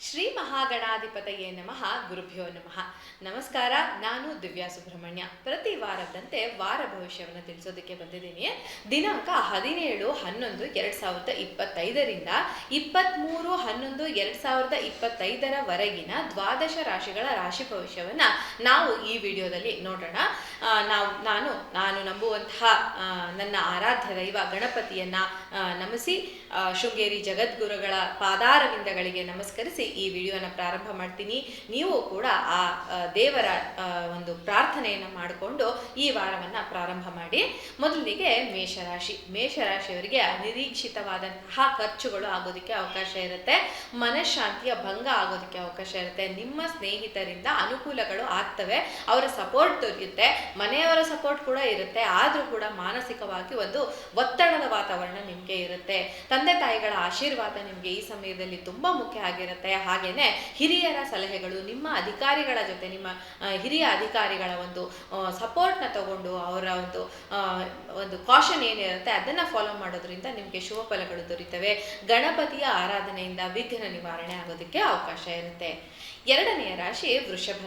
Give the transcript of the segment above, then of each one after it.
ಶ್ರೀ ಮಹಾಗಣಾಧಿಪತಯೇ ನಮಃ. ಗುರುಭ್ಯೋ ನಮಃ. ನಮಸ್ಕಾರ. ನಾನು ದಿವ್ಯಾ ಸುಬ್ರಹ್ಮಣ್ಯ. ಪ್ರತಿ ವಾರದಂತೆ ವಾರ ಭವಿಷ್ಯವನ್ನು ತಿಳಿಸೋದಕ್ಕೆ ಬಂದಿದ್ದೀನಿ. ದಿನಾಂಕ 17/11/2025ರಿಂದ 23/11/2025 ವರೆಗಿನ ದ್ವಾದಶ ರಾಶಿಗಳ ರಾಶಿ ಭವಿಷ್ಯವನ್ನು ನಾವು ಈ ವಿಡಿಯೋದಲ್ಲಿ ನೋಡೋಣ. ನಾನು ನಂಬುವಂತಹ ನನ್ನ ಆರಾಧ್ಯ ದೈವ ಗಣಪತಿಯನ್ನ ನಮಿಸಿ ಶೃಂಗೇರಿ ಜಗದ್ಗುರುಗಳ ಪಾದಾರವಿಂದಗಳಿಗೆ ನಮಸ್ಕರಿಸಿ ಈ ವಿಡಿಯೋನ ಪ್ರಾರಂಭ ಮಾಡ್ತೀನಿ. ನೀವು ಕೂಡ ಆ ದೇವರ ಒಂದು ಪ್ರಾರ್ಥನೆಯನ್ನು ಮಾಡಿಕೊಂಡು ಈ ವಾರವನ್ನು ಪ್ರಾರಂಭ ಮಾಡಿ. ಮೊದಲಿಗೆ ಮೇಷರಾಶಿಯವರಿಗೆ ಅನಿರೀಕ್ಷಿತವಾದಂತಹ ಖರ್ಚುಗಳು ಆಗೋದಕ್ಕೆ ಅವಕಾಶ ಇರುತ್ತೆ. ಮನಃಶಾಂತಿಯ ಭಂಗ ಆಗೋದಕ್ಕೆ ಅವಕಾಶ ಇರುತ್ತೆ. ನಿಮ್ಮ ಸ್ನೇಹಿತರಿಂದ ಅನುಕೂಲಗಳು ಆಗ್ತವೆ, ಅವರ ಸಪೋರ್ಟ್ ದೊರೆಯುತ್ತೆ, ಮನೆಯವರ ಸಪೋರ್ಟ್ ಕೂಡ ಇರುತ್ತೆ. ಆದರೂ ಕೂಡ ಮಾನಸಿಕವಾಗಿ ಒಂದು ಒತ್ತಡದ ವಾತಾವರಣ ನಿಮಗೆ ಇರುತ್ತೆ. ತಂದೆ ತಾಯಿಗಳ ಆಶೀರ್ವಾದ ನಿಮಗೆ ಈ ಸಮಯದಲ್ಲಿ ತುಂಬಾ ಮುಖ್ಯ ಆಗಿರುತ್ತೆ. ಹಾಗೇನೆ ಹಿರಿಯರ ಸಲಹೆಗಳು, ನಿಮ್ಮ ಅಧಿಕಾರಿಗಳ ಜೊತೆ ನಿಮ್ಮ ಹಿರಿಯ ಅಧಿಕಾರಿಗಳ ಒಂದು ಸಪೋರ್ಟ್ನ ತಗೊಂಡು ಅವರ ಒಂದು ಕಾಷನ್ ಏನಿರುತ್ತೆ ಅದನ್ನ ಫಾಲೋ ಮಾಡೋದ್ರಿಂದ ನಿಮಗೆ ಶುಭ ಫಲಗಳು ದೊರೀತವೆ. ಗಣಪತಿಯ ಆರಾಧನೆಯಿಂದ ವಿಘ್ನ ನಿವಾರಣೆ ಆಗೋದಕ್ಕೆ ಅವಕಾಶ ಇರುತ್ತೆ. ಎರಡನೆಯ ರಾಶಿ ವೃಷಭ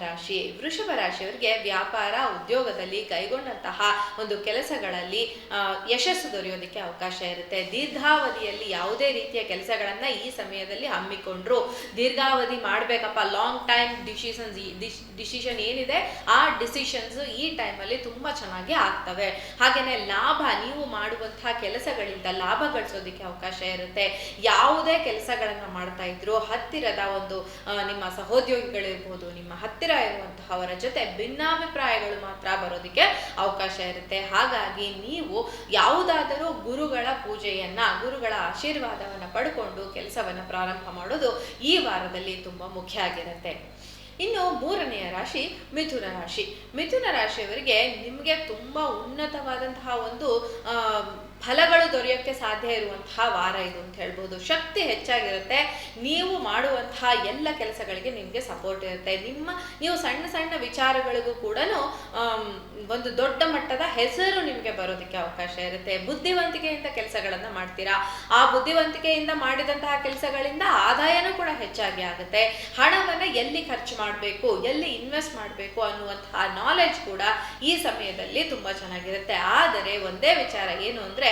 ರಾಶಿಯವರಿಗೆ ವ್ಯಾಪಾರ ಉದ್ಯೋಗದಲ್ಲಿ ಕೈಗೊಂಡಂತಹ ಒಂದು ಕೆಲಸಗಳಲ್ಲಿ ಯಶಸ್ಸು ದೊರೆಯೋದಕ್ಕೆ ಅವಕಾಶ ಇರುತ್ತೆ. ದೀರ್ಘಾವಧಿಯಲ್ಲಿ ಯಾವುದೇ ರೀತಿಯ ಕೆಲಸಗಳನ್ನ ಈ ಸಮಯದಲ್ಲಿ ಹಮ್ಮಿಕೊಂಡ್ರು, ದೀರ್ಘಾವಧಿ ಮಾಡ್ಬೇಕಪ್ಪ, ಲಾಂಗ್ ಟೈಮ್ ಡಿಸಿಷನ್ ಏನಿದೆ ಆ ಡಿಸಿಷನ್ಸ್ ಈ ಟೈಮಲ್ಲಿ ತುಂಬಾ ಚೆನ್ನಾಗಿ ಆಗ್ತವೆ. ಹಾಗೇನೆ ಲಾಭ, ನೀವು ಮಾಡುವಂತಹ ಕೆಲಸಗಳಿಂದ ಲಾಭ ಗಳಿಸೋದಕ್ಕೆ ಅವಕಾಶ ಇರುತ್ತೆ. ಯಾವುದೇ ಕೆಲಸಗಳನ್ನ ಮಾಡ್ತಾ ಇದ್ರು ಹತ್ತಿರದ ಒಂದು ನಿಮ್ಮ ಸಹೋದ್ಯೋಗಿಗಳಿರ್ಬೋದು, ನಿಮ್ಮ ಹತ್ತಿರ ಇರುವಂತಹವರ ಜೊತೆ ಭಿನ್ನಾಭಿಪ್ರಾಯಗಳು ಮಾತ್ರ ಬರೋದಕ್ಕೆ ಅವಕಾಶ ಇರುತ್ತೆ. ಹಾಗಾಗಿ ನೀವು ಯಾವುದಾದರೂ ಗುರುಗಳ ಪೂಜೆಯನ್ನ, ಗುರುಗಳ ಆಶೀರ್ವಾದವನ್ನ ಪಡ್ಕೊಂಡು ಕೆಲಸವನ್ನ ಪ್ರಾರಂಭ ಮಾಡೋದು ಈ ವಾರದಲ್ಲಿ ತುಂಬಾ ಮುಖ್ಯ ಆಗಿರುತ್ತೆ. ಇನ್ನು ಮೂರನೆಯ ರಾಶಿ ಮಿಥುನ ರಾಶಿಯವರಿಗೆ ನಿಮಗೆ ತುಂಬಾ ಉನ್ನತವಾದಂತಹ ಒಂದು ಫಲಗಳು ದೊರೆಯೋಕ್ಕೆ ಸಾಧ್ಯ ಇರುವಂತಹ ವಾರ ಇದು ಅಂತ ಹೇಳ್ಬೋದು. ಶಕ್ತಿ ಹೆಚ್ಚಾಗಿರುತ್ತೆ. ನೀವು ಮಾಡುವಂತಹ ಎಲ್ಲ ಕೆಲಸಗಳಿಗೆ ನಿಮಗೆ ಸಪೋರ್ಟ್ ಇರುತ್ತೆ. ನೀವು ಸಣ್ಣ ಸಣ್ಣ ವಿಚಾರಗಳಿಗೂ ಕೂಡ ಒಂದು ದೊಡ್ಡ ಮಟ್ಟದ ಹೆಸರು ನಿಮಗೆ ಬರೋದಕ್ಕೆ ಅವಕಾಶ ಇರುತ್ತೆ. ಬುದ್ಧಿವಂತಿಕೆಯಿಂದ ಕೆಲಸಗಳನ್ನ ಮಾಡ್ತೀರಾ. ಆ ಬುದ್ಧಿವಂತಿಕೆಯಿಂದ ಮಾಡಿದಂತಹ ಕೆಲಸಗಳಿಂದ ಆದಾಯನೂ ಕೂಡ ಹೆಚ್ಚಾಗಿ ಆಗುತ್ತೆ. ಹಣವನ್ನ ಎಲ್ಲಿ ಖರ್ಚು ಮಾಡಬೇಕು, ಎಲ್ಲಿ ಇನ್ವೆಸ್ಟ್ ಮಾಡಬೇಕು ಅನ್ನುವಂತಹ ನಾಲೆಡ್ಜ್ ಕೂಡ ಈ ಸಮಯದಲ್ಲಿ ತುಂಬಾ ಚೆನ್ನಾಗಿರುತ್ತೆ. ಆದರೆ ಒಂದೇ ವಿಚಾರ ಏನು ಅಂದ್ರೆ,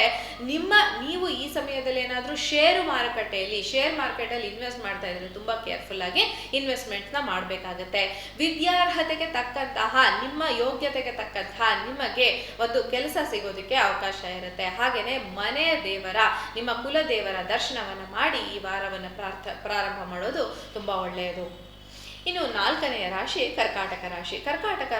ನೀವು ಈ ಸಮಯದಲ್ಲಿ ಏನಾದ್ರೂ ಶೇರ್ ಮಾರ್ಕೆಟಲ್ಲಿ ಇನ್ವೆಸ್ಟ್ ಮಾಡ್ತಾ ಇದ್ರೆ ತುಂಬಾ ಕೇರ್ಫುಲ್ ಆಗಿ ಇನ್ವೆಸ್ಟ್ಮೆಂಟ್ ನ ಮಾಡ್ಬೇಕಾಗತ್ತೆ. ವಿದ್ಯಾರ್ಹತೆಗೆ ತಕ್ಕಂತಹ, ನಿಮ್ಮ ಯೋಗ್ಯತೆಗೆ ತಕ್ಕಂತಹ ನಿಮಗೆ ಒಂದು ಕೆಲಸ ಸಿಗೋದಕ್ಕೆ ಅವಕಾಶ ಇರುತ್ತೆ. ಹಾಗೇನೆ ಮನೆ ದೇವರ, ನಿಮ್ಮ ಕುಲ ದೇವರ ದರ್ಶನವನ್ನ ಮಾಡಿ ಈ ವಾರವನ್ನ ಪ್ರಾರಂಭ ಮಾಡೋದು ತುಂಬಾ ಒಳ್ಳೆಯದು. ಇನ್ನು ನಾಲ್ಕನೆಯ ರಾಶಿ ಕರ್ಕಾಟಕ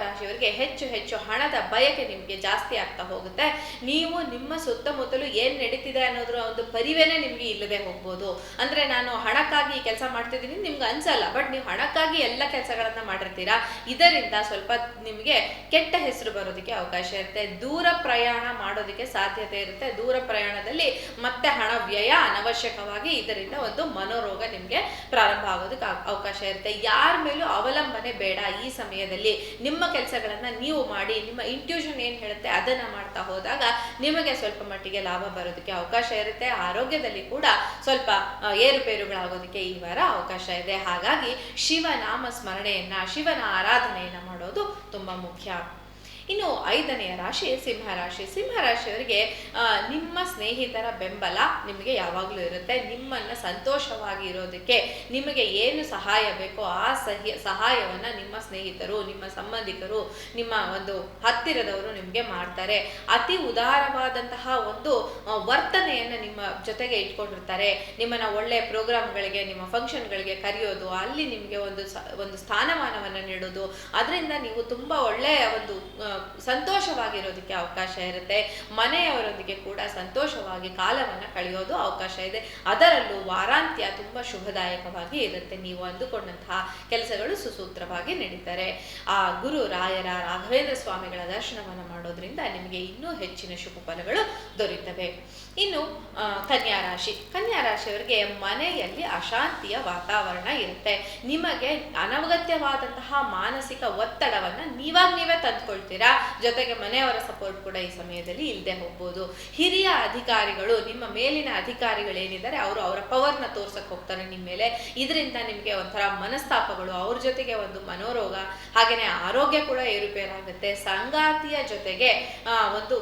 ರಾಶಿಯವರಿಗೆ ಹೆಚ್ಚು ಹಣದ ಬಯಕೆ ನಿಮಗೆ ಜಾಸ್ತಿ ಆಗ್ತಾ ಹೋಗುತ್ತೆ. ನೀವು ನಿಮ್ಮ ಸುತ್ತಮುತ್ತಲು ಏನ್ ನಡೀತಿದೆ ಅನ್ನೋದ್ರ ಒಂದು ಪರಿವೇನೆ ನಿಮ್ಗೆ ಇಲ್ಲದೆ ಹೋಗ್ಬೋದು. ಅಂದ್ರೆ ನಾನು ಹಣಕ್ಕಾಗಿ ಈ ಕೆಲಸ ಮಾಡ್ತಿದ್ದೀನಿ ನಿಮ್ಗೆ ಅನ್ಸಲ್ಲ, ಬಟ್ ನೀವು ಹಣಕ್ಕಾಗಿ ಎಲ್ಲ ಕೆಲಸಗಳನ್ನ ಮಾಡಿರ್ತೀರಾ. ಇದರಿಂದ ಸ್ವಲ್ಪ ನಿಮ್ಗೆ ಕೆಟ್ಟ ಹೆಸರು ಬರೋದಕ್ಕೆ ಅವಕಾಶ ಇರುತ್ತೆ. ದೂರ ಪ್ರಯಾಣ ಮಾಡೋದಕ್ಕೆ ಸಾಧ್ಯತೆ ಇರುತ್ತೆ. ದೂರ ಪ್ರಯಾಣದಲ್ಲಿ ಮತ್ತೆ ಹಣ ವ್ಯಯ ಅನವಶ್ಯಕವಾಗಿ, ಇದರಿಂದ ಒಂದು ಮನೋರೋಗ ನಿಮ್ಗೆ ಪ್ರಾರಂಭ ಆಗೋದಕ್ಕೆ ಅವಕಾಶ ಇರುತ್ತೆ. ಯಾರ ಮೇಲೂ ಅವಲಂಬನೆ ಬೇಡ. ಈ ಸಮಯದಲ್ಲಿ ನಿಮ್ಮ ಕೆಲಸಗಳನ್ನ ನೀವು ಮಾಡಿ, ನಿಮ್ಮ ಇಂಟ್ಯೂಷನ್ ಏನ್ ಹೇಳುತ್ತೆ ಅದನ್ನ ಮಾಡ್ತಾ ಹೋದಾಗ ನಿಮಗೆ ಸ್ವಲ್ಪ ಮಟ್ಟಿಗೆ ಲಾಭ ಬರೋದಕ್ಕೆ ಅವಕಾಶ ಇರುತ್ತೆ. ಆರೋಗ್ಯದಲ್ಲಿ ಕೂಡ ಸ್ವಲ್ಪ ಏರುಪೇರುಗಳಾಗೋದಕ್ಕೆ ಈ ವಾರ ಅವಕಾಶ ಇದೆ. ಹಾಗಾಗಿ ಶಿವನಾಮ ಸ್ಮರಣೆಯನ್ನ, ಶಿವನ ಆರಾಧನೆಯನ್ನ ಮಾಡೋದು ತುಂಬಾ ಮುಖ್ಯ. ಇನ್ನು ಐದನೆಯ ರಾಶಿ ಸಿಂಹರಾಶಿಯವರಿಗೆ ನಿಮ್ಮ ಸ್ನೇಹಿತರ ಬೆಂಬಲ ನಿಮಗೆ ಯಾವಾಗಲೂ ಇರುತ್ತೆ. ನಿಮ್ಮನ್ನು ಸಂತೋಷವಾಗಿ ಇರೋದಕ್ಕೆ ನಿಮಗೆ ಏನು ಸಹಾಯ ಬೇಕೋ ಆ ಸಹಾಯವನ್ನ ನಿಮ್ಮ ಸ್ನೇಹಿತರು, ನಿಮ್ಮ ಸಂಬಂಧಿಕರು, ನಿಮ್ಮ ಒಂದು ಹತ್ತಿರದವರು ನಿಮಗೆ ಮಾಡ್ತಾರೆ. ಅತಿ ಉದಾರವಾದಂತಹ ಒಂದು ವರ್ತನೆಯನ್ನು ನಿಮ್ಮ ಜೊತೆಗೆ ಇಟ್ಕೊಂಡಿರ್ತಾರೆ. ನಿಮ್ಮನ್ನ ಒಳ್ಳೆ ಪ್ರೋಗ್ರಾಮ್ಗಳಿಗೆ, ನಿಮ್ಮ ಫಂಕ್ಷನ್ಗಳಿಗೆ ಕರೆಯೋದು, ಅಲ್ಲಿ ನಿಮಗೆ ಒಂದು ಸ್ಥಾನಮಾನವನ್ನು ನೀಡೋದು, ಅದರಿಂದ ನೀವು ತುಂಬಾ ಒಳ್ಳೆಯ ಒಂದು ಸಂತೋಷವಾಗಿರೋದಕ್ಕೆ ಅವಕಾಶ ಇರುತ್ತೆ. ಮನೆಯವರೊಂದಿಗೆ ಕೂಡ ಸಂತೋಷವಾಗಿ ಕಾಲವನ್ನ ಕಳೆಯೋದು ಅವಕಾಶ ಇದೆ. ಅದರಲ್ಲೂ ವಾರಾಂತ್ಯ ತುಂಬಾ ಶುಭದಾಯಕವಾಗಿ ಇರುತ್ತೆ. ನೀವು ಅಂದುಕೊಂಡಂತಹ ಕೆಲಸಗಳು ಸುಸೂತ್ರವಾಗಿ ನಡೀತಾರೆ. ಆ ಗುರು ರಾಯರ, ರಾಘವೇಂದ್ರ ಸ್ವಾಮಿಗಳ ದರ್ಶನವನ್ನು ಮಾಡೋದ್ರಿಂದ ನಿಮಗೆ ಇನ್ನೂ ಹೆಚ್ಚಿನ ಶುಭ ಫಲಗಳು ದೊರೆಯುತ್ತವೆ. ಇನ್ನು ಕನ್ಯಾ ರಾಶಿಯವರಿಗೆ ಮನೆಯಲ್ಲಿ ಅಶಾಂತಿಯ ವಾತಾವರಣ ಇರುತ್ತೆ. ನಿಮಗೆ ಅನಗತ್ಯವಾದಂತಹ ಮಾನಸಿಕ ಒತ್ತಡವನ್ನ ನೀವೇ ತಂದುಕೊಳ್ತೀರಾ. ಆಗ್ತೀರಾ. ಜೊತೆಗೆ ಮನೆಯವರ ಸಪೋರ್ಟ್ ಕೂಡ ಈ ಸಮಯದಲ್ಲಿ ಇಲ್ಲದೆ ಹೋಗ್ಬೋದು. ಹಿರಿಯ ಅಧಿಕಾರಿಗಳು, ನಿಮ್ಮ ಮೇಲಿನ ಅಧಿಕಾರಿಗಳು ಏನಿದ್ದಾರೆ ಅವರು ಅವರ ಪವರ್ನ ತೋರ್ಸಕ್ ಹೋಗ್ತಾರೆ ನಿಮ್ಮ ಮೇಲೆ. ಇದರಿಂದ ನಿಮಗೆ ಒಂಥರ ಮನಸ್ತಾಪಗಳು, ಅವ್ರ ಜೊತೆಗೆ ಒಂದು ಮನೋರೋಗ, ಹಾಗೇನೆ ಆರೋಗ್ಯ ಕೂಡ ಏರುಪೇರಾಗುತ್ತೆ. ಸಂಗಾತಿಯ ಜೊತೆಗೆ ಒಂದು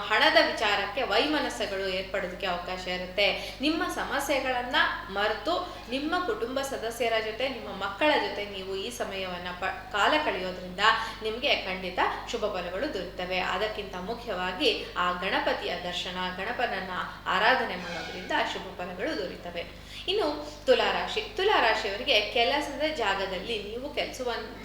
ಹಣದ ವಿಚಾರಕ್ಕೆ ವೈಮನಸ್ಸುಗಳು ಏರ್ಪಡೋದಕ್ಕೆ ಅವಕಾಶ ಇರುತ್ತೆ. ನಿಮ್ಮ ಸಮಸ್ಯೆಗಳನ್ನ ಮರೆತು ನಿಮ್ಮ ಕುಟುಂಬ ಸದಸ್ಯರ ಜೊತೆ, ನಿಮ್ಮ ಮಕ್ಕಳ ಜೊತೆ ನೀವು ಈ ಸಮಯವನ್ನ ಕಾಲ ಕಳೆಯೋದ್ರಿಂದ ನಿಮಗೆ ಖಂಡಿತ ಶುಭ ಫಲಗಳು ದೊರೆಯುತ್ತವೆ. ಅದಕ್ಕಿಂತ ಮುಖ್ಯವಾಗಿ ಆ ಗಣಪತಿಯ ದರ್ಶನ, ಗಣಪನನ್ನ ಆರಾಧನೆ ಮಾಡೋದ್ರಿಂದ ಶುಭ ಫಲಗಳು ದೊರೆಯುತ್ತವೆ. ಇನ್ನು ತುಲಾರಾಶಿ. ತುಲಾರಾಶಿಯವರಿಗೆ ಕೆಲಸದ ಜಾಗದಲ್ಲಿ, ನೀವು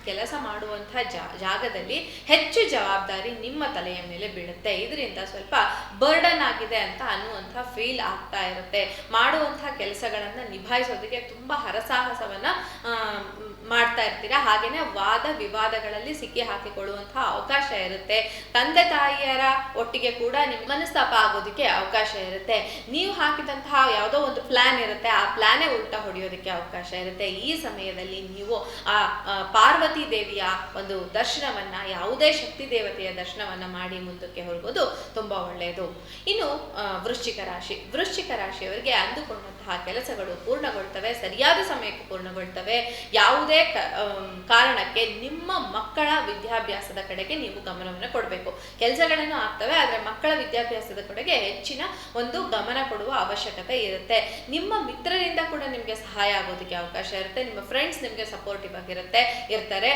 ಕೆಲಸ ಮಾಡುವಂತಹ ಜಾಗದಲ್ಲಿ ಹೆಚ್ಚು ಜವಾಬ್ದಾರಿ ನಿಮ್ಮ ತಲೆಯ ಮೇಲೆ ಬೀಳುತ್ತೆ. ಇದರಿಂದ ಸ್ವಲ್ಪ ಬರ್ಡನ್ ಆಗಿದೆ ಅಂತ ಅನ್ನುವಂಥ ಫೀಲ್ ಆಗ್ತಾ ಇರುತ್ತೆ. ಮಾಡುವಂತಹ ಕೆಲಸಗಳನ್ನ ನಿಭಾಯಿಸೋದಕ್ಕೆ ತುಂಬಾ ಹರಸಾಹಸವನ್ನ ಮಾಡ್ತಾ ಇರ್ತೀರಾ. ಹಾಗೇನೆ ವಾದ ವಿವಾದಗಳಲ್ಲಿ ಸಿಕ್ಕಿ ಹಾಕಿಕೊಳ್ಳುವಂತಹ ಅವಕಾಶ ಇರುತ್ತೆ. ತಂದೆ ತಾಯಿಯರ ಒಟ್ಟಿಗೆ ಕೂಡ ನಿಮ್ಮ ಮನಸ್ತಾಪ ಆಗೋದಕ್ಕೆ ಅವಕಾಶ ಇರುತ್ತೆ. ನೀವು ಹಾಕಿದಂತಹ ಯಾವುದೋ ಒಂದು ಪ್ಲಾನ್ ಇರುತ್ತೆ, ಆ ಪ್ಲಾನೇ ಉಲ್ಟಾ ಹೊಡೆಯೋದಕ್ಕೆ ಅವಕಾಶ ಇರುತ್ತೆ. ಈ ಸಮಯದಲ್ಲಿ ನೀವು ಆ ಪಾರ್ವತಿ ದೇವಿಯ ಒಂದು ದರ್ಶನವನ್ನ, ಯಾವುದೇ ಶಕ್ತಿ ದೇವತೆಯ ದರ್ಶನವನ್ನ ಮಾಡಿ ಮುಂದಕ್ಕೆ ಹೋಗೋದು ತುಂಬಾ ಒಳ್ಳೆಯದು. ಇನ್ನು ವೃಶ್ಚಿಕ ರಾಶಿ. ವೃಶ್ಚಿಕ ರಾಶಿಯವರಿಗೆ ಅಂದುಕೊಂಡಂತಹ ಕೆಲಸಗಳು ಪೂರ್ಣಗೊಳ್ತವೆ, ಸರಿಯಾದ ಸಮಯಕ್ಕೆ ಪೂರ್ಣಗೊಳ್ತವೆ. ಯಾವುದೇ ಕಾರಣಕ್ಕೆ ನಿಮ್ಮ ಮಕ್ಕಳ ವಿದ್ಯಾಭ್ಯಾಸದ ಕಡೆಗೆ ನೀವು ಗಮನವನ್ನು ಕೊಡಬೇಕು. ಕೆಲಸಗಳನ್ನು ಆಗ್ತವೆ, ಆದರೆ ಮಕ್ಕಳ ವಿದ್ಯಾಭ್ಯಾಸದ ಕಡೆಗೆ ಹೆಚ್ಚಿನ ಒಂದು ಗಮನ ಕೊಡುವ ಅವಶ್ಯಕತೆ ಇರುತ್ತೆ. ನಿಮ್ಮ ಮಿತ್ರರಿಂದ ಕೂಡ ನಿಮಗೆ ಸಹಾಯ ಆಗೋದಕ್ಕೆ ಅವಕಾಶ ಇರುತ್ತೆ. ನಿಮ್ಮ ಫ್ರೆಂಡ್ಸ್ ನಿಮಗೆ ಸಪೋರ್ಟಿವ್ ಇರ್ತಾರೆ.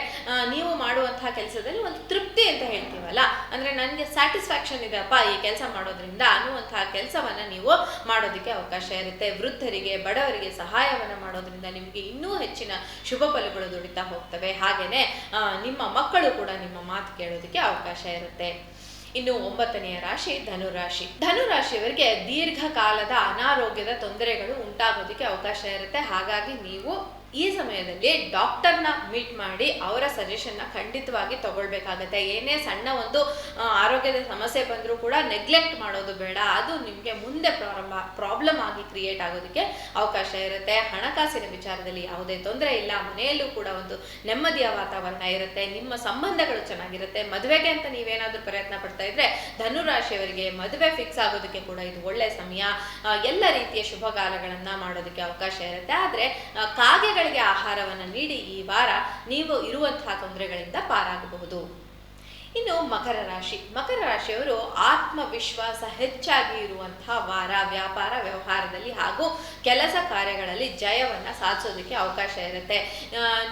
ನೀವು ಮಾಡುವಂತಹ ಕೆಲಸದಲ್ಲಿ ಒಂದು ತೃಪ್ತಿ ಅಂತ ಹೇಳ್ತೀವಲ್ಲ, ಅಂದ್ರೆ ನನಗೆ ಸ್ಯಾಟಿಸ್ಫ್ಯಾಕ್ಷನ್ ಇದೆಯಪ್ಪ ಈ ಕೆಲಸ ಮಾಡೋದ್ರಿಂದ ಅನ್ನುವಂತಹ ಕೆಲಸವನ್ನ ನೀವು ಮಾಡೋದಕ್ಕೆ ಅವಕಾಶ ಇರುತ್ತೆ. ವೃದ್ಧರಿಗೆ, ಬಡವರಿಗೆ ಸಹಾಯವನ್ನ ಮಾಡೋದ್ರಿಂದ ನಿಮಗೆ ಇನ್ನೂ ಹೆಚ್ಚಿನ ಶುಭ ಫಲಗಳು ದುಡಿತಾ ಹೋಗ್ತವೆ. ಹಾಗೇನೆ ನಿಮ್ಮ ಮಕ್ಕಳು ಕೂಡ ನಿಮ್ಮ ಮಾತು ಕೇಳೋದಕ್ಕೆ ಅವಕಾಶ ಇರುತ್ತೆ. ಇನ್ನು 9ನೆಯ ರಾಶಿ ಧನುರಾಶಿ. ಧನುರಾಶಿಯವರಿಗೆ ದೀರ್ಘಕಾಲದ ಅನಾರೋಗ್ಯದ ತೊಂದರೆಗಳು ಉಂಟಾಗೋದಕ್ಕೆ ಅವಕಾಶ ಇರುತ್ತೆ. ಹಾಗಾಗಿ ನೀವು ಈ ಸಮಯದಲ್ಲಿ ಡಾಕ್ಟರ್ನ ಮೀಟ್ ಮಾಡಿ ಅವರ ಸಜೆಷನ್ನ ಖಂಡಿತವಾಗಿ ತಗೊಳ್ಬೇಕಾಗತ್ತೆ. ಏನೇ ಸಣ್ಣ ಒಂದು ಆರೋಗ್ಯದ ಸಮಸ್ಯೆ ಬಂದರೂ ಕೂಡ ನೆಗ್ಲೆಕ್ಟ್ ಮಾಡೋದು ಬೇಡ. ಅದು ನಿಮಗೆ ಮುಂದೆ ಪ್ರಾಬ್ಲಮ್ ಆಗಿ ಕ್ರಿಯೇಟ್ ಆಗೋದಕ್ಕೆ ಅವಕಾಶ ಇರುತ್ತೆ. ಹಣಕಾಸಿನ ವಿಚಾರದಲ್ಲಿ ಯಾವುದೇ ತೊಂದರೆ ಇಲ್ಲ. ಮನೆಯಲ್ಲೂ ಕೂಡ ಒಂದು ನೆಮ್ಮದಿಯ ವಾತಾವರಣ ಇರುತ್ತೆ. ನಿಮ್ಮ ಸಂಬಂಧಗಳು ಚೆನ್ನಾಗಿರುತ್ತೆ. ಮದುವೆಗೆ ಅಂತ ನೀವೇನಾದ್ರೂ ಪ್ರಯತ್ನ ಪಡ್ತಾ ಇದ್ರೆ ಧನುರಾಶಿಯವರಿಗೆ ಮದುವೆ ಫಿಕ್ಸ್ ಆಗೋದಕ್ಕೆ ಕೂಡ ಇದು ಒಳ್ಳೆ ಸಮಯ. ಎಲ್ಲ ರೀತಿಯ ಶುಭಕಾಲಗಳನ್ನ ಮಾಡೋದಕ್ಕೆ ಅವಕಾಶ ಇರುತ್ತೆ. ಆದ್ರೆ ಕಾಗೆ ಆಹಾರವನ್ನು ನೀಡಿ ಈ ವಾರ ನೀವು ಇರುವಂತಹ ತೊಂದರೆಗಳಿಂದ ಪಾರಾಗಬಹುದು. ಇನ್ನು ಮಕರ ರಾಶಿ. ಮಕರ ರಾಶಿಯವರು ಆತ್ಮವಿಶ್ವಾಸ ಹೆಚ್ಚಾಗಿ ಇರುವಂತಹ ವಾರ. ವ್ಯಾಪಾರ ವ್ಯವಹಾರದಲ್ಲಿ ಹಾಗೂ ಕೆಲಸ ಕಾರ್ಯಗಳಲ್ಲಿ ಜಯವನ್ನ ಸಾಧಿಸೋದಕ್ಕೆ ಅವಕಾಶ ಇರುತ್ತೆ.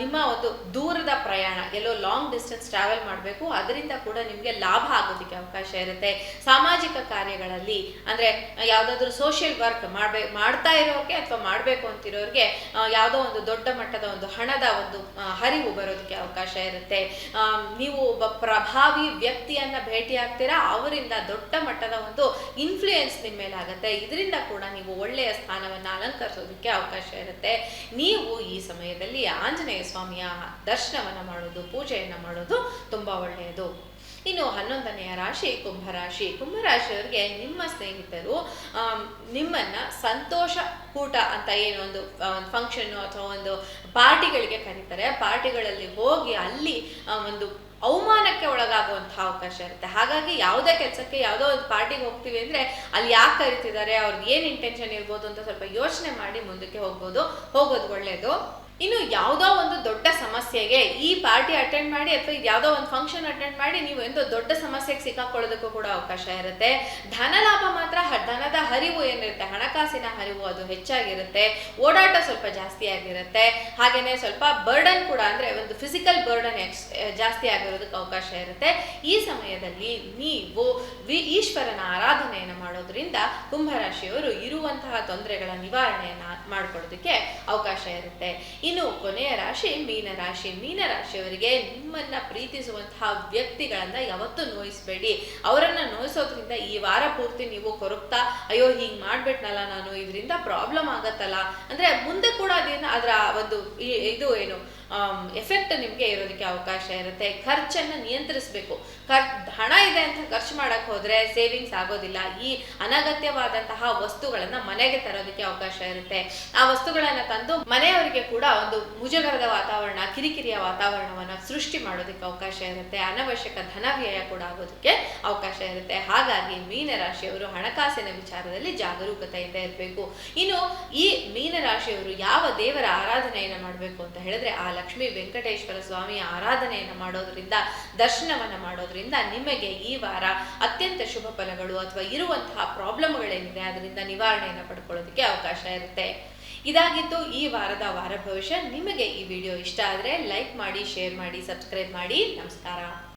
ನಿಮ್ಮ ಒಂದು ದೂರದ ಪ್ರಯಾಣ, ಎಲ್ಲೋ ಲಾಂಗ್ ಡಿಸ್ಟೆನ್ಸ್ ಟ್ರಾವೆಲ್ ಮಾಡಬೇಕು, ಅದರಿಂದ ಕೂಡ ನಿಮಗೆ ಲಾಭ ಆಗೋದಕ್ಕೆ ಅವಕಾಶ ಇರುತ್ತೆ. ಸಾಮಾಜಿಕ ಕಾರ್ಯಗಳಲ್ಲಿ ಅಂದ್ರೆ ಯಾವುದಾದ್ರೂ ಸೋಷಿಯಲ್ ವರ್ಕ್ ಮಾಡ್ತಾ ಇರೋರಿಗೆ ಅಥವಾ ಮಾಡಬೇಕು ಅಂತಿರೋರಿಗೆ ಯಾವುದೋ ಒಂದು ದೊಡ್ಡ ಮಟ್ಟದ ಒಂದು ಹಣದ ಒಂದು ಹರಿವು ಬರೋದಕ್ಕೆ ಅವಕಾಶ ಇರುತ್ತೆ. ನೀವು ಒಬ್ಬ ಪ್ರಭಾವಿ ವ್ಯಕ್ತಿಯನ್ನ ಭೇಟಿ ಆಗ್ತೀರಾ, ಅವರಿಂದ ದೊಡ್ಡ ಮಟ್ಟದ ಒಂದು ಇನ್ಫ್ಲೂಯೆನ್ಸ್ ನಿಮ್ಮ ಮೇಲೆ ಆಗುತ್ತೆ. ಇದರಿಂದ ಕೂಡ ನೀವು ಒಳ್ಳೆಯ ಸ್ಥಾನವನ್ನ ಅಲಂಕರಿಸೋದಕ್ಕೆ ಅವಕಾಶ ಇರುತ್ತೆ. ನೀವು ಈ ಸಮಯದಲ್ಲಿ ಆಂಜನೇಯ ಸ್ವಾಮಿಯ ದರ್ಶನವನ್ನ ಮಾಡೋದು, ಪೂಜೆಯನ್ನ ಮಾಡೋದು ತುಂಬಾ ಒಳ್ಳೆಯದು. ಇನ್ನು 11ನೆಯ ರಾಶಿ ಕುಂಭರಾಶಿ. ಕುಂಭರಾಶಿಯವರಿಗೆ ನಿಮ್ಮ ಸ್ನೇಹಿತರು ನಿಮ್ಮನ್ನ ಸಂತೋಷ ಕೂಟ ಅಂತ ಏನು ಒಂದು ಫಂಕ್ಷನ್ ಅಥವಾ ಒಂದು ಪಾರ್ಟಿಗಳಿಗೆ ಕರೀತಾರೆ. ಪಾರ್ಟಿಗಳಲ್ಲಿ ಹೋಗಿ ಅಲ್ಲಿ ಒಂದು ಅವಮಾನಕ್ಕೆ ಒಳಗಾಗುವಂತಹ ಅವಕಾಶ ಇರುತ್ತೆ. ಹಾಗಾಗಿ ಯಾವುದೇ ಕೆಲಸಕ್ಕೆ, ಯಾವುದೋ ಒಂದು ಪಾರ್ಟಿಗೆ ಹೋಗ್ತೀವಿ ಅಂದ್ರೆ ಅಲ್ಲಿ ಯಾಕೆ ಕರಿತಿದ್ದಾರೆ, ಅವ್ರಿಗೆ ಏನ್ ಇಂಟೆನ್ಷನ್ ಇರ್ಬೋದು ಅಂತ ಸ್ವಲ್ಪ ಯೋಚನೆ ಮಾಡಿ ಮುಂದಕ್ಕೆ ಹೋಗೋದು ಒಳ್ಳೆಯದು. ಇನ್ನು ಯಾವುದೋ ಒಂದು ದೊಡ್ಡ ಸಮಸ್ಯೆಗೆ ಈ ಪಾರ್ಟಿ ಅಟೆಂಡ್ ಮಾಡಿ ಅಥವಾ ಯಾವುದೋ ಒಂದು ಫಂಕ್ಷನ್ ಅಟೆಂಡ್ ಮಾಡಿ ನೀವು ಎಂದೋ ದೊಡ್ಡ ಸಮಸ್ಯೆಗೆ ಸಿಕ್ಕಾಕೊಳ್ಳೋದಕ್ಕೂ ಕೂಡ ಅವಕಾಶ ಇರುತ್ತೆ. ಧನ ಲಾಭ ಮಾತ್ರ, ಧನದ ಹರಿವು ಏನಿರುತ್ತೆ, ಹಣಕಾಸಿನ ಹರಿವು ಅದು ಹೆಚ್ಚಾಗಿರುತ್ತೆ. ಓಡಾಟ ಸ್ವಲ್ಪ ಜಾಸ್ತಿ ಆಗಿರುತ್ತೆ. ಹಾಗೇನೆ ಸ್ವಲ್ಪ ಬರ್ಡನ್ ಕೂಡ, ಅಂದ್ರೆ ಒಂದು ಫಿಸಿಕಲ್ ಬರ್ಡನ್ ಜಾಸ್ತಿ ಆಗಿರೋದಕ್ಕೆ ಅವಕಾಶ ಇರುತ್ತೆ. ಈ ಸಮಯದಲ್ಲಿ ನೀವು ಈಶ್ವರನ ಆರಾಧನೆಯನ್ನು ಮಾಡೋದ್ರಿಂದ ಕುಂಭರಾಶಿಯವರು ಇರುವಂತಹ ತೊಂದರೆಗಳ ನಿವಾರಣೆಯನ್ನ ಮಾಡ್ಕೊಳ್ಳೋದಕ್ಕೆ ಅವಕಾಶ ಇರುತ್ತೆ. ಇನ್ನು ಕೊನೆಯ ರಾಶಿ ಮೀನರಾಶಿ. ಮೀನರಾಶಿಯವರಿಗೆ ನಿಮ್ಮನ್ನ ಪ್ರೀತಿಸುವಂತಹ ವ್ಯಕ್ತಿಗಳನ್ನ ಯಾವತ್ತೂ ನೋಯಿಸಬೇಡಿ. ಅವರನ್ನ ನೋಯಿಸೋದ್ರಿಂದ ಈ ವಾರ ಪೂರ್ತಿ ನೀವು ಕೊರಗ್ತಾ, ಅಯ್ಯೋ ಹಿಂಗ್ ಮಾಡ್ಬಿಟ್ನಲ್ಲ ನಾನು, ಇದರಿಂದ ಪ್ರಾಬ್ಲಮ್ ಆಗತ್ತಲ್ಲ, ಅಂದ್ರೆ ಮುಂದೆ ಕೂಡ ಅದರ ಒಂದು ಇದು ಏನು ಎಫೆಕ್ಟ್ ನಿಮಗೆ ಇರೋದಕ್ಕೆ ಅವಕಾಶ ಇರುತ್ತೆ. ಖರ್ಚನ್ನು ನಿಯಂತ್ರಿಸಬೇಕು. ಹಣ ಇದೆ ಅಂತ ಖರ್ಚು ಮಾಡಕ್ ಹೋದ್ರೆ ಸೇವಿಂಗ್ಸ್ ಆಗೋದಿಲ್ಲ. ಈ ಅನಗತ್ಯವಾದಂತಹ ವಸ್ತುಗಳನ್ನ ಮನೆಗೆ ತರೋದಕ್ಕೆ ಅವಕಾಶ ಇರುತ್ತೆ. ಆ ವಸ್ತುಗಳನ್ನ ತಂದು ಮನೆಯವರಿಗೆ ಕೂಡ ಒಂದು ಮುಜುಗರದ ವಾತಾವರಣ, ಕಿರಿಕಿರಿಯ ವಾತಾವರಣವನ್ನ ಸೃಷ್ಟಿ ಮಾಡೋದಕ್ಕೆ ಅವಕಾಶ ಇರುತ್ತೆ. ಅನವಶ್ಯಕ ಧನ ವ್ಯಯ ಕೂಡ ಆಗೋದಕ್ಕೆ ಅವಕಾಶ ಇರುತ್ತೆ. ಹಾಗಾಗಿ ಮೀನರಾಶಿಯವರು ಹಣಕಾಸಿನ ವಿಚಾರದಲ್ಲಿ ಜಾಗರೂಕತೆಯಿಂದ ಇರಬೇಕು. ಇನ್ನು ಈ ಮೀನರಾಶಿಯವರು ಯಾವ ದೇವರ ಆರಾಧನೆಯನ್ನು ಮಾಡಬೇಕು ಅಂತ ಹೇಳಿದ್ರೆ, ಆ ಲಕ್ಷ್ಮೀ ವೆಂಕಟೇಶ್ವರ ಸ್ವಾಮಿಯ ಆರಾಧನೆಯನ್ನು ಮಾಡೋದ್ರಿಂದ, ದರ್ಶನವನ್ನ ಮಾಡೋದ್ರಿಂದ ನಿಮಗೆ ಈ ವಾರ ಅತ್ಯಂತ ಶುಭ ಫಲಗಳು ಅಥವಾ ಇರುವಂತಹ ಪ್ರಾಬ್ಲಮ್ಗಳೇನಿದೆ ಅದರಿಂದ ನಿವಾರಣೆಯನ್ನು ಪಡ್ಕೊಳ್ಳೋದಕ್ಕೆ ಅವಕಾಶ ಇರುತ್ತೆ. ಇದಾಗಿತ್ತು ಈ ವಾರದ ವಾರ ಭವಿಷ್ಯ. ನಿಮಗೆ ಈ ವಿಡಿಯೋ ಇಷ್ಟ ಆದರೆ ಲೈಕ್ ಮಾಡಿ, ಶೇರ್ ಮಾಡಿ, ಸಬ್ಸ್ಕ್ರೈಬ್ ಮಾಡಿ. ನಮಸ್ಕಾರ.